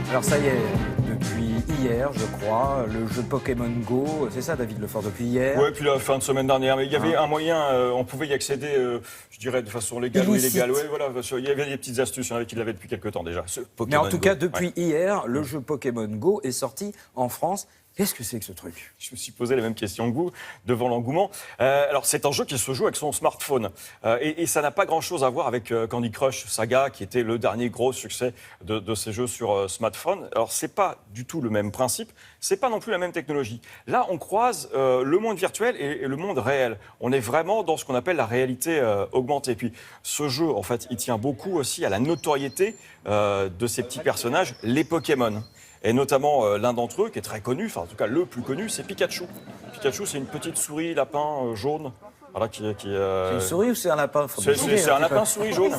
Alors ça y est, depuis hier, je crois, le jeu Pokémon Go, c'est ça David Lefort, depuis hier? Ouais, puis la fin de semaine dernière, mais il y avait un moyen, on pouvait y accéder, je dirais, de façon légale ou Illicite. illégale. Ouais, voilà, il y avait des petites astuces, il y en avait qui l'avaient depuis quelques temps déjà. Ce Mais Pokémon en tout Go. cas, depuis Ouais. hier, le jeu Pokémon Go est sorti en France. Qu'est-ce que c'est que ce truc? Je me suis posé la même question que vous, devant l'engouement. Alors, c'est un jeu qui se joue avec son smartphone. Et ça n'a pas grand-chose à voir avec Candy Crush Saga, qui était le dernier gros succès de ces jeux sur smartphone. Alors, c'est pas du tout le même principe, c'est pas non plus la même technologie. Là, on croise le monde virtuel et le monde réel. On est vraiment dans ce qu'on appelle la réalité augmentée. Et puis, ce jeu, en fait, il tient beaucoup aussi à la notoriété de ces petits personnages, les Pokémon. Et notamment l'un d'entre eux qui est très connu, enfin en tout cas le plus connu, c'est Pikachu. Pikachu, c'est une petite souris lapin jaune. Voilà, C'est une souris ou c'est un lapin? c'est un lapin souris jaune.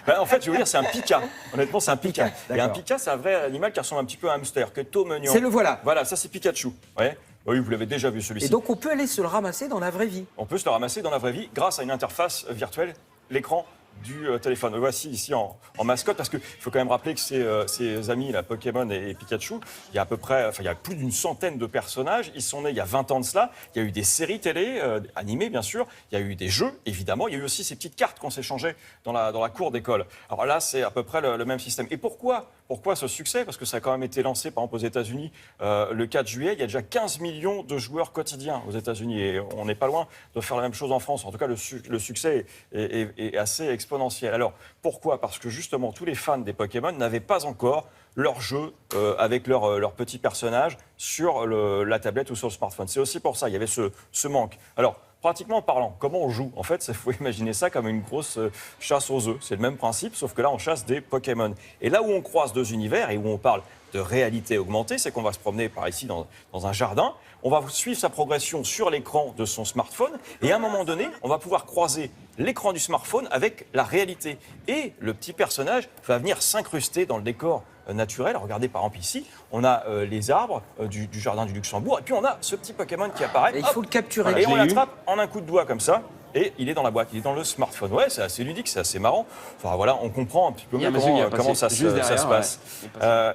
Ben, en fait, je veux dire, c'est un pika. Honnêtement, c'est un pika. Et un d'accord. pika, c'est un vrai animal qui ressemble un petit peu à un hamster, qui est tout mignon. C'est le voilà. Voilà, ça c'est Pikachu. Ouais. Oui, vous l'avez déjà vu celui-ci. Et donc on peut aller se le ramasser dans la vraie vie. On peut se le ramasser dans la vraie vie grâce à une interface virtuelle, l'écran du téléphone. Le voici ici en mascotte, parce qu'il faut quand même rappeler que ces amis, la Pokémon et Pikachu, il y a à peu près, enfin, il y a plus d'une centaine de personnages. Ils sont nés il y a 20 ans de cela. Il y a eu des séries télé, animées bien sûr. Il y a eu des jeux, évidemment. Il y a eu aussi ces petites cartes qu'on s'échangeait dans la cour d'école. Alors là, c'est à peu près le même système. Et pourquoi ce succès? Parce que ça a quand même été lancé, par exemple, aux États-Unis le 4 juillet. Il y a déjà 15 millions de joueurs quotidiens aux États-Unis. Et on n'est pas loin de faire la même chose en France. En tout cas, le succès est assez exponentiel. Alors, pourquoi? Parce que justement, tous les fans des Pokémon n'avaient pas encore leur jeu avec leur petit personnage sur la tablette ou sur le smartphone. C'est aussi pour ça, il y avait ce manque. Alors, pratiquement parlant, comment on joue? En fait, il faut imaginer ça comme une grosse chasse aux œufs. C'est le même principe, sauf que là, on chasse des Pokémon. Et là où on croise deux univers et où on parle de réalité augmentée, c'est qu'on va se promener par ici dans un jardin, on va suivre sa progression sur l'écran de son smartphone et à un moment donné, on va pouvoir croiser l'écran du smartphone avec la réalité. Et le petit personnage va venir s'incruster dans le décor naturel. Regardez par exemple ici, on a les arbres du jardin du Luxembourg et puis on a ce petit Pokémon qui apparaît. Et il faut le capturer. Et on l'attrape en un coup de doigt comme ça. Et il est dans la boîte, il est dans le smartphone. Ouais, c'est assez ludique, c'est assez marrant. Enfin voilà, on comprend un petit peu mieux comment ça se passe.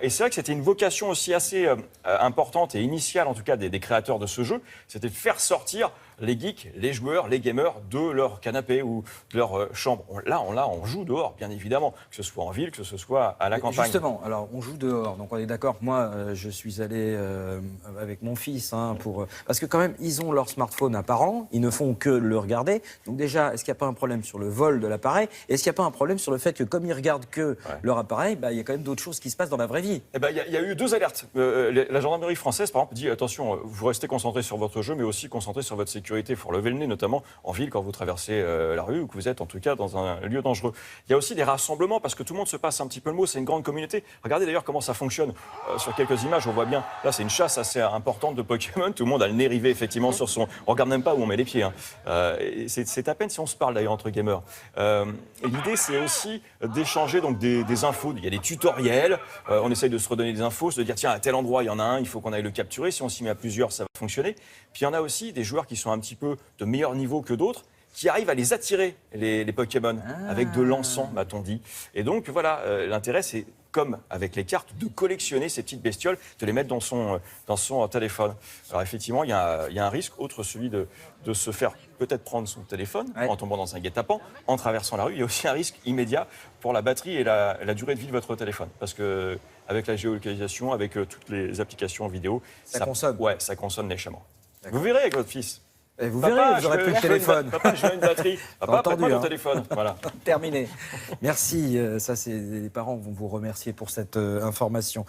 Et c'est vrai que c'était une vocation aussi assez importante et initiale, en tout cas, des créateurs de ce jeu. C'était de faire sortir les geeks, les joueurs, les gamers de leur canapé ou de leur chambre. Là, on joue dehors, bien évidemment, que ce soit en ville, que ce soit à la campagne. Justement, alors on joue dehors, donc on est d'accord. Moi, je suis allé avec mon fils parce que quand même, ils ont leur smartphone apparent, ils ne font que le regarder. Donc déjà, est-ce qu'il n'y a pas un problème sur le vol de l'appareil? Est-ce qu'il n'y a pas un problème sur le fait que comme ils regardent que leur appareil, il y a quand même d'autres choses qui se passent dans la vraie vie? Eh ben, il y a eu deux alertes. La gendarmerie française, par exemple, dit attention, vous restez concentré sur votre jeu, mais aussi concentré sur votre sécurité. Il faut relever le nez, notamment en ville, quand vous traversez la rue ou que vous êtes en tout cas dans un lieu dangereux. Il y a aussi des rassemblements parce que tout le monde se passe un petit peu le mot. C'est une grande communauté. Regardez d'ailleurs comment ça fonctionne. Sur quelques images, on voit bien. Là, c'est une chasse assez importante de Pokémon. Tout le monde a le nez rivé effectivement sur son. On regarde même pas où on met les pieds. Hein. C'est à peine si on se parle d'ailleurs entre gamers. L'idée, c'est aussi d'échanger donc des infos. Il y a des tutoriels. On essaye de se redonner des infos, de dire tiens, à tel endroit, il y en a un, il faut qu'on aille le capturer. Si on s'y met à plusieurs, ça va fonctionner. Puis il y en a aussi des joueurs qui sont un petit peu de meilleur niveau que d'autres, qui arrivent à les attirer, les Pokémon, avec de l'encens, m'a-t-on dit. Et donc voilà, l'intérêt, c'est comme avec les cartes, de collectionner ces petites bestioles, de les mettre dans son téléphone. Alors effectivement, il y a un risque, autre celui de se faire peut-être prendre son téléphone en tombant dans un guet-apens, en traversant la rue. Il y a aussi un risque immédiat pour la batterie et la durée de vie de votre téléphone. Parce que avec la géolocalisation, avec toutes les applications vidéo, ça consomme. Ouais, ça consomme méchamment. Vous verrez avec votre fils. Et vous verrez, vous n'aurez plus de téléphone. Papa, je veux une batterie. Papa, prête-moi ton téléphone. Voilà. Terminé. Merci. Ça, c'est les parents vont vous remercier pour cette information.